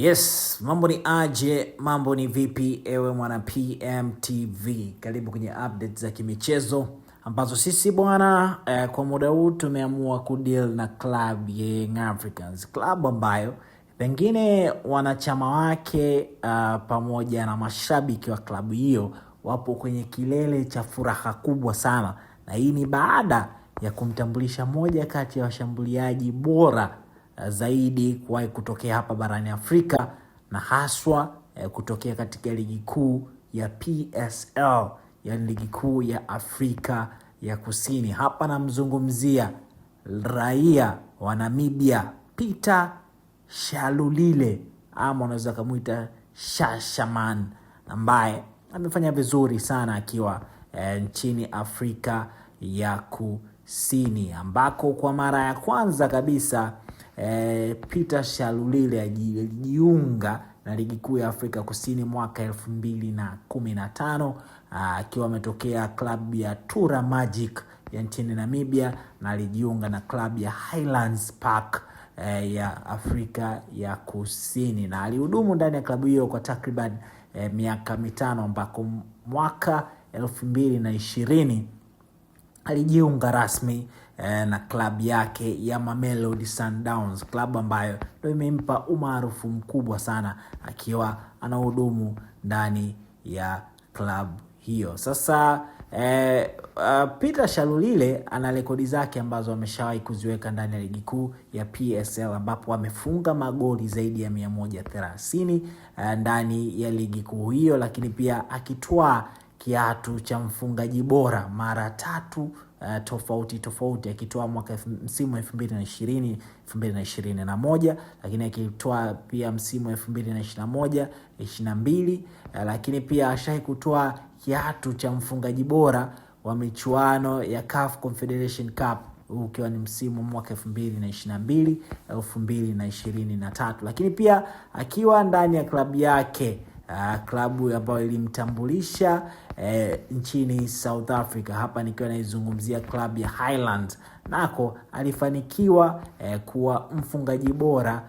Yes, mambo ni aje, mambo ni vipi ewe mwana PMTV. Karibu kwenye updates za kimichezo ambazo sisi bwana kwa muda huu tumeamua kudeal na club ya Young Africans. Club ambayo pengine wanachama wake pamoja na mashabiki wa klabu hiyo wapo kwenye kilele cha furaha kubwa sana. Na hii ni baada ya kumtambulisha moja kati ya washambuliaji bora zaidi kuwahi kutokea hapa barani Afrika, na haswa kutokea katika ligi kuu ya PSL, yani ligi kuu ya Afrika ya Kusini. Hapa namzungumzia raia wa Namibia, Peter Shalulile, ama unaweza kumuita Shashaman, ambaye amefanya vizuri sana akiwa nchini Afrika ya Kusini, ambako kwa mara ya kwanza kabisa Peter Shalulile alijiunga na ligi kuu ya Afrika Kusini mwaka 2015 akiwa ametokea klabu ya Tura Magic ya nchini Namibia, na alijiunga na klabu ya Highlands Park ya Afrika ya Kusini, na alihudumu ndani ya klabu hiyo kwa takriban miaka 5, ambako mwaka 2020 alijiunga rasmi na klabu yake ya Mamelodi Sundowns, klabu ambayo ndio imempa umaarufu mkubwa sana akiwa anahudumu ndani ya klabu hiyo. Sasa Peter Shalulile ana rekodi zake ambazo ameshawahi kuziweka ndani ya ligi kuu ya PSL, ambapo amefunga magoli zaidi ya 130 ndani ya ligi kuu hiyo, lakini pia akitwaa kiatu cha mfungaji bora mara 3 tofauti, akitoa msimu 2020-2021, lakini akitoa pia msimu 2021-22, lakini pia ashai kutoa kiatu cha mfungaji bora wa michuano ya CAF Confederation Cup, ukiwa ni msimu mwaka 2022-2023, lakini pia akiwa ndani ya klabu yake, klabu ambayo ilimtambulisha nchini South Africa. Hapa nikiwa naizungumzia klabu ya Highlands, nako alifanikiwa kuwa mfungaji bora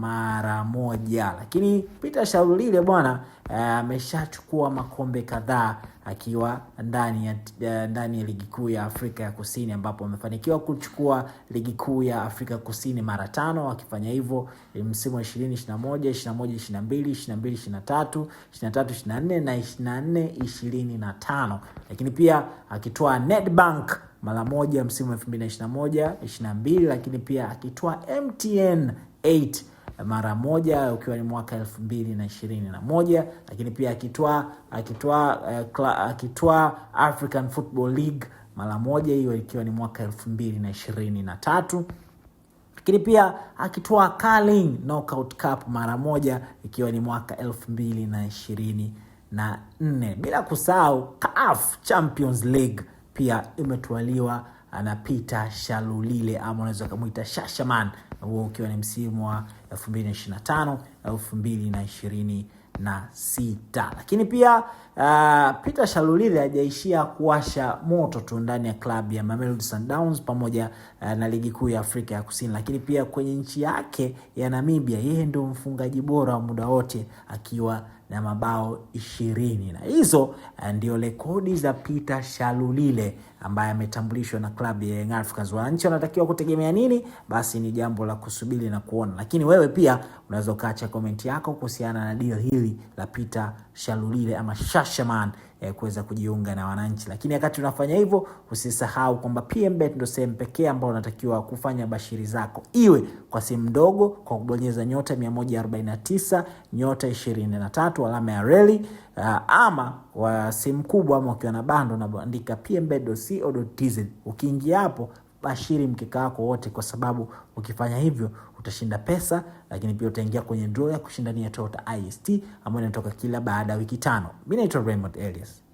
mara moja. Lakini Peter Shalulile bwana ameshachukua makombe kadhaa akiwa ndani ya ligi kuu ya Afrika ya Kusini, ambapo amefanikiwa kuchukua ligi kuu ya Afrika Kusini mara 5, akifanya hivyo msimu wa 2021, 21, 22, 23, 24 na 24-25, lakini pia akitoa Nedbank mara moja msimu wa 2021-22, lakini pia akitoa MTN 8 mara moja ukiwa ni mwaka 2021, lakini pia akitoa African Football League mara moja, hiyo ikiwa ni mwaka 2023, lakini pia akitoa Carling Knockout Cup mara moja ikiwa ni mwaka 2024, bila kusahau CAF Champions League pia imetwaliwa na Peter Shalulile, ama unaweza kumuita Shashaman, huo ukiwa ni msimu wa 2025-2026. Lakini pia Peter Shalulile hajaishia kuwasha moto tu ndani ya klabu ya Mamelodi Sundowns pamoja na ligi kuu ya Afrika ya Kusini, lakini pia kwenye nchi yake ya Namibia yeye ndio mfungaji bora wa muda wote akiwa na mabao 20, na hizo ndio rekodi za Peter Shalulile ambaye ametambulishwa na klabu ya Young Africans. Wananchi wanatakiwa kutegemea nini? Basi ni jambo la kusubiri na kuona, lakini wewe pia unaweza ukaacha comment yako kuhusiana na deal hili la Peter Shalulile ama Shashaman kuweza kujiunga na wananchi. Lakini wakati unafanya hivyo, usisahau kwamba PMBet ndio sehemu pekee ambayo unatakiwa kufanya bashiri zako, iwe kwa simu ndogo kwa kubonyeza nyota 149 nyota 23 alama ya reli, ama kwa simu kubwa ama ukiwa na bando unaandika pmbet.co.tz. Ukiingia hapo bashiri mkeka wako wote, kwa sababu ukifanya hivyo utashinda pesa, lakini pia utaingia kwenye draw ya kushindania Toyota IST ambayo inatoka kila baada ya wiki 5. Mimi naitwa Raymond Elias.